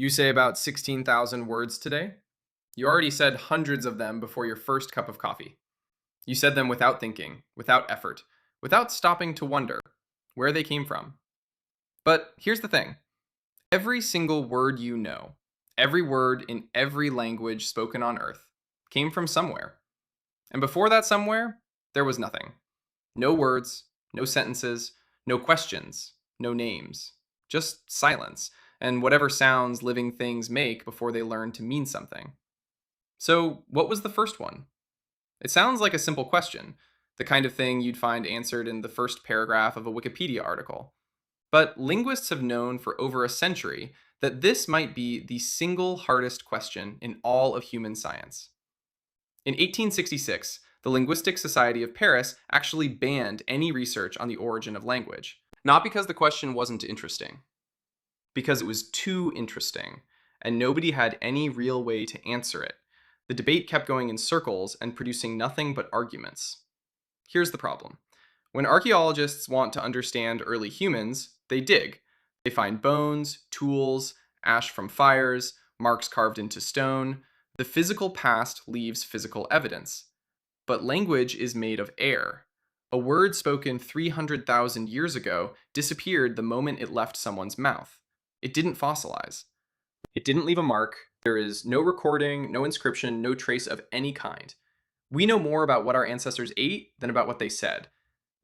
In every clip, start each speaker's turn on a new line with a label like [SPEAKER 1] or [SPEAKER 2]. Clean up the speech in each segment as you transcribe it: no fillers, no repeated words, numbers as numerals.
[SPEAKER 1] You say about 16,000 words today? You already said hundreds of them before your first cup of coffee. You said them without thinking, without effort, without stopping to wonder where they came from. But here's the thing, every single word you know, every word in every language spoken on Earth, came from somewhere. And before that somewhere, there was nothing. No words, no sentences, no questions, no names. Just silence, and whatever sounds living things make before they learn to mean something. So, what was the first one? It sounds like a simple question, the kind of thing you'd find answered in the first paragraph of a Wikipedia article. But linguists have known for over a century that this might be the single hardest question in all of human science. In 1866, the Linguistic Society of Paris actually banned any research on the origin of language. Not because the question wasn't interesting, because it was too interesting, and nobody had any real way to answer it. The debate kept going in circles and producing nothing but arguments. Here's the problem. When archaeologists want to understand early humans, they dig. They find bones, tools, ash from fires, marks carved into stone. The physical past leaves physical evidence. But language is made of air. A word spoken 300,000 years ago disappeared the moment it left someone's mouth. It didn't fossilize. It didn't leave a mark. There is no recording, no inscription, no trace of any kind. We know more about what our ancestors ate than about what they said.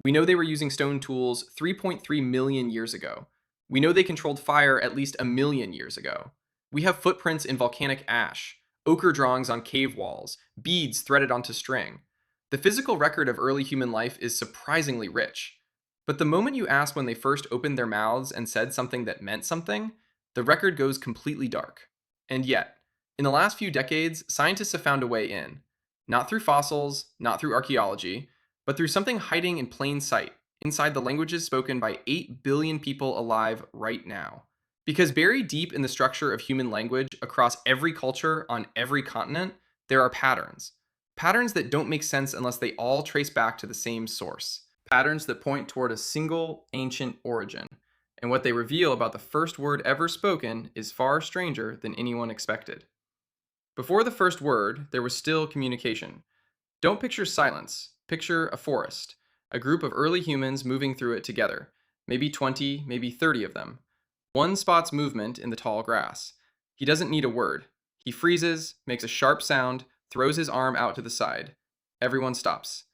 [SPEAKER 1] We know they were using stone tools 3.3 million years ago. We know they controlled fire at least 1 million years ago. We have footprints in volcanic ash, ochre drawings on cave walls, beads threaded onto string. The physical record of early human life is surprisingly rich. But the moment you ask when they first opened their mouths and said something that meant something, the record goes completely dark. And yet, in the last few decades, scientists have found a way in. Not through fossils, not through archaeology, but through something hiding in plain sight, inside the languages spoken by 8 billion people alive right now. Because buried deep in the structure of human language across every culture on every continent, there are patterns. Patterns that don't make sense unless they all trace back to the same source. Patterns that point toward a single ancient origin. And what they reveal about the first word ever spoken is far stranger than anyone expected. Before the first word, there was still communication. Don't picture silence, picture a forest, a group of early humans moving through it together, maybe 20, maybe 30 of them. One spots movement in the tall grass. He doesn't need a word. He freezes, makes a sharp sound, throws his arm out to the side. Everyone stops.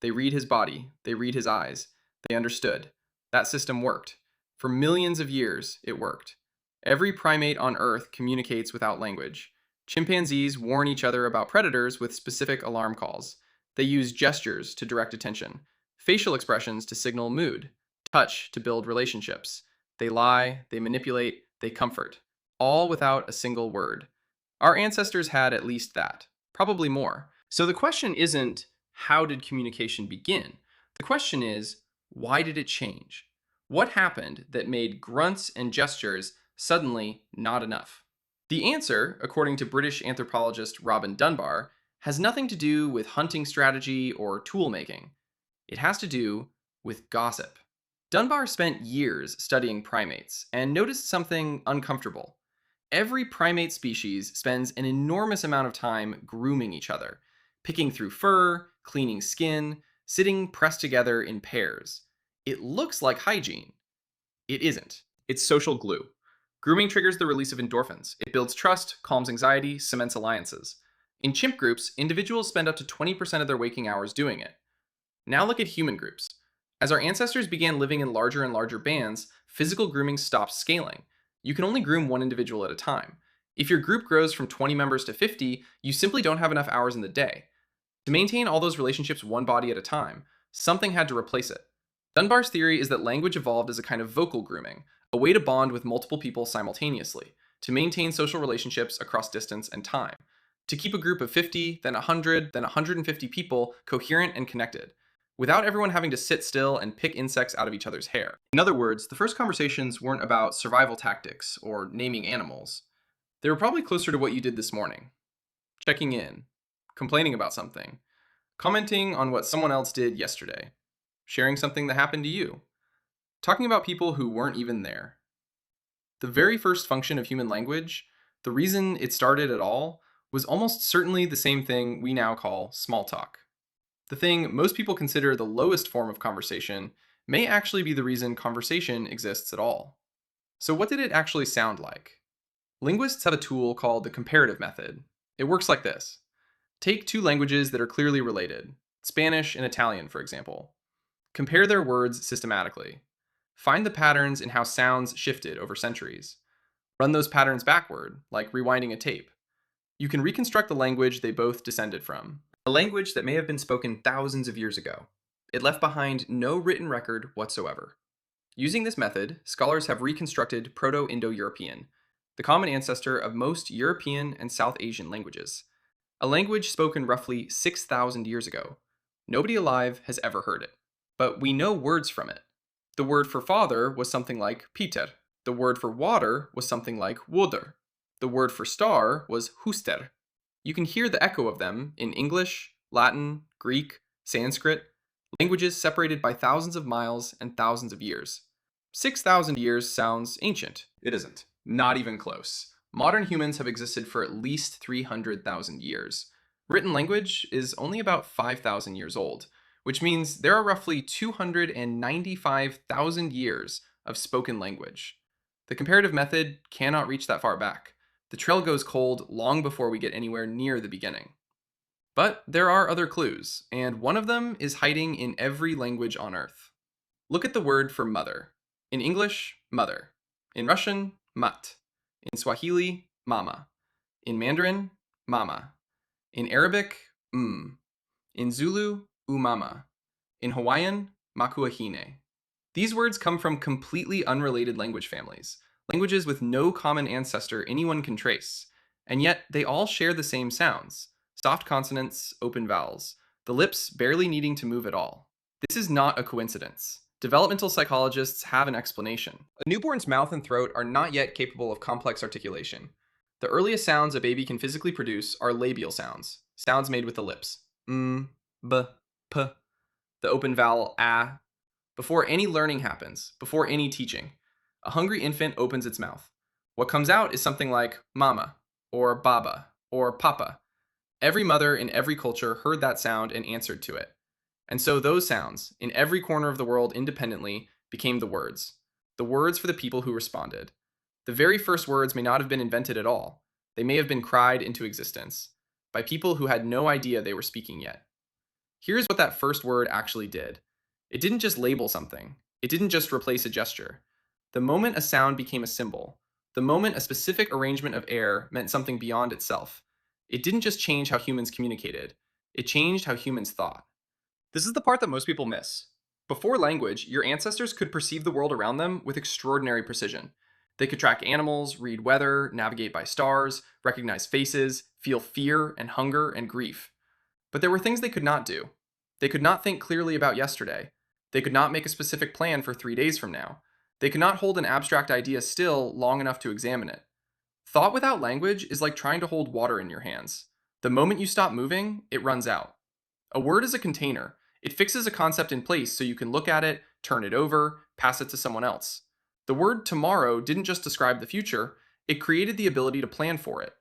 [SPEAKER 1] They read his body, they read his eyes. They understood. That system worked. For millions of years, it worked. Every primate on Earth communicates without language. Chimpanzees warn each other about predators with specific alarm calls. They use gestures to direct attention, facial expressions to signal mood, touch to build relationships. They lie, they manipulate, they comfort, all without a single word. Our ancestors had at least that, probably more. So the question isn't, how did communication begin? The question is, why did it change? What happened that made grunts and gestures suddenly not enough? The answer, according to British anthropologist Robin Dunbar, has nothing to do with hunting strategy or tool making. It has to do with gossip. Dunbar spent years studying primates and noticed something uncomfortable. Every primate species spends an enormous amount of time grooming each other, picking through fur, cleaning skin, sitting pressed together in pairs. It looks like hygiene. It isn't. It's social glue. Grooming triggers the release of endorphins. It builds trust, calms anxiety, cements alliances. In chimp groups, individuals spend up to 20% of their waking hours doing it. Now look at human groups. As our ancestors began living in larger and larger bands, physical grooming stopped scaling. You can only groom one individual at a time. If your group grows from 20 members to 50, you simply don't have enough hours in the day. To maintain all those relationships one body at a time, something had to replace it. Dunbar's theory is that language evolved as a kind of vocal grooming, a way to bond with multiple people simultaneously, to maintain social relationships across distance and time, to keep a group of 50, then 100, then 150 people coherent and connected, without everyone having to sit still and pick insects out of each other's hair. In other words, the first conversations weren't about survival tactics or naming animals. They were probably closer to what you did this morning. Checking in, complaining about something, commenting on what someone else did yesterday, sharing something that happened to you, talking about people who weren't even there. The very first function of human language The reason it started at all was almost certainly the same thing we now call small talk. The thing most people consider the lowest form of conversation may actually be the reason conversation exists at all. So, what did it actually sound like? Linguists have a tool called the comparative method. It works like this: take two languages that are clearly related, Spanish and Italian, for example. Compare their words systematically. Find the patterns in how sounds shifted over centuries. Run those patterns backward, like rewinding a tape. You can reconstruct the language they both descended from, a language that may have been spoken thousands of years ago. It left behind no written record whatsoever. Using this method, scholars have reconstructed Proto-Indo-European, the common ancestor of most European and South Asian languages, a language spoken roughly 6,000 years ago. Nobody alive has ever heard it, but we know words from it. The word for father was something like Peter. The word for water was something like Woder. The word for star was Huster. You can hear the echo of them in English, Latin, Greek, Sanskrit, languages separated by thousands of miles and thousands of years. 6,000 years sounds ancient. It isn't. Not even close. Modern humans have existed for at least 300,000 years. Written language is only about 5,000 years old, which means there are roughly 295,000 years of spoken language. The comparative method cannot reach that far back. The trail goes cold long before we get anywhere near the beginning. But there are other clues, and one of them is hiding in every language on Earth. Look at the word for mother. In English, mother. In Russian, mat. In Swahili, mama. In Mandarin, mama. In Arabic, In Zulu, umama. In Hawaiian, makuahine. These words come from completely unrelated language families, languages with no common ancestor anyone can trace, and yet they all share the same sounds: soft consonants, open vowels, the lips barely needing to move at all. This is not a coincidence. Developmental psychologists have an explanation. A newborn's mouth and throat are not yet capable of complex articulation. The earliest sounds a baby can physically produce are labial sounds, sounds made with the lips. B, p, the open vowel a. Before any learning happens, before any teaching, a hungry infant opens its mouth. What comes out is something like mama, or baba, or papa. Every mother in every culture heard that sound and answered to it. And so those sounds, in every corner of the world independently, became the words for the people who responded. The very first words may not have been invented at all. They may have been cried into existence by people who had no idea they were speaking yet. Here's what that first word actually did. It didn't just label something. It didn't just replace a gesture. The moment a sound became a symbol, the moment a specific arrangement of air meant something beyond itself, it didn't just change how humans communicated. It changed how humans thought. This is the part that most people miss. Before language, your ancestors could perceive the world around them with extraordinary precision. They could track animals, read weather, navigate by stars, recognize faces, feel fear and hunger and grief. But there were things they could not do. They could not think clearly about yesterday. They could not make a specific plan for 3 days from now. They could not hold an abstract idea still long enough to examine it. Thought without language is like trying to hold water in your hands. The moment you stop moving, it runs out. A word is a container. It fixes a concept in place so you can look at it, turn it over, pass it to someone else. The word tomorrow didn't just describe the future, it created the ability to plan for it.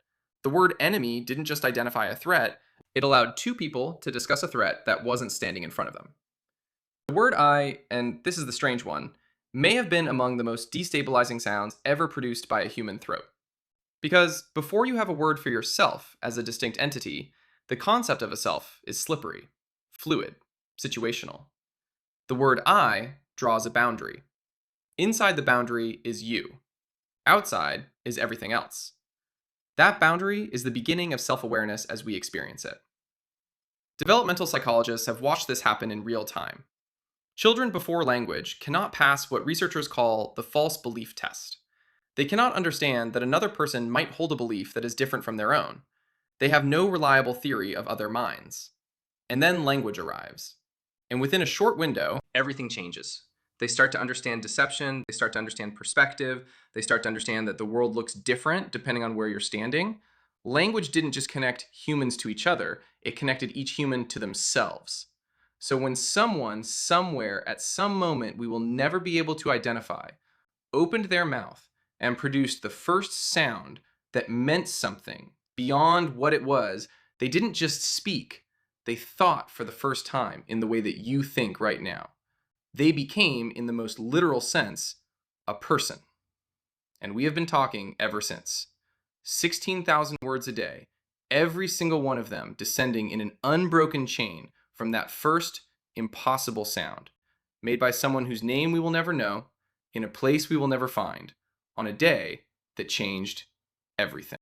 [SPEAKER 1] The word enemy didn't just identify a threat, it allowed two people to discuss a threat that wasn't standing in front of them. The word I, and this is the strange one, may have been among the most destabilizing sounds ever produced by a human throat. Because before you have a word for yourself as a distinct entity, the concept of a self is slippery, fluid, situational. The word I draws a boundary. Inside the boundary is you. Outside is everything else. That boundary is the beginning of self-awareness as we experience it. Developmental psychologists have watched this happen in real time. Children before language cannot pass what researchers call the false belief test. They cannot understand that another person might hold a belief that is different from their own. They have no reliable theory of other minds. And then language arrives. And within a short window, everything changes. They start to understand deception, they start to understand perspective, they start to understand that the world looks different depending on where you're standing. Language didn't just connect humans to each other, it connected each human to themselves. So when someone, somewhere, at some moment we will never be able to identify, opened their mouth and produced the first sound, that meant something beyond what it was. They didn't just speak, they thought for the first time in the way that you think right now. They became, in the most literal sense, a person. And we have been talking ever since. 16,000 words a day, every single one of them descending in an unbroken chain from that first impossible sound, made by someone whose name we will never know, in a place we will never find, on a day that changed everything.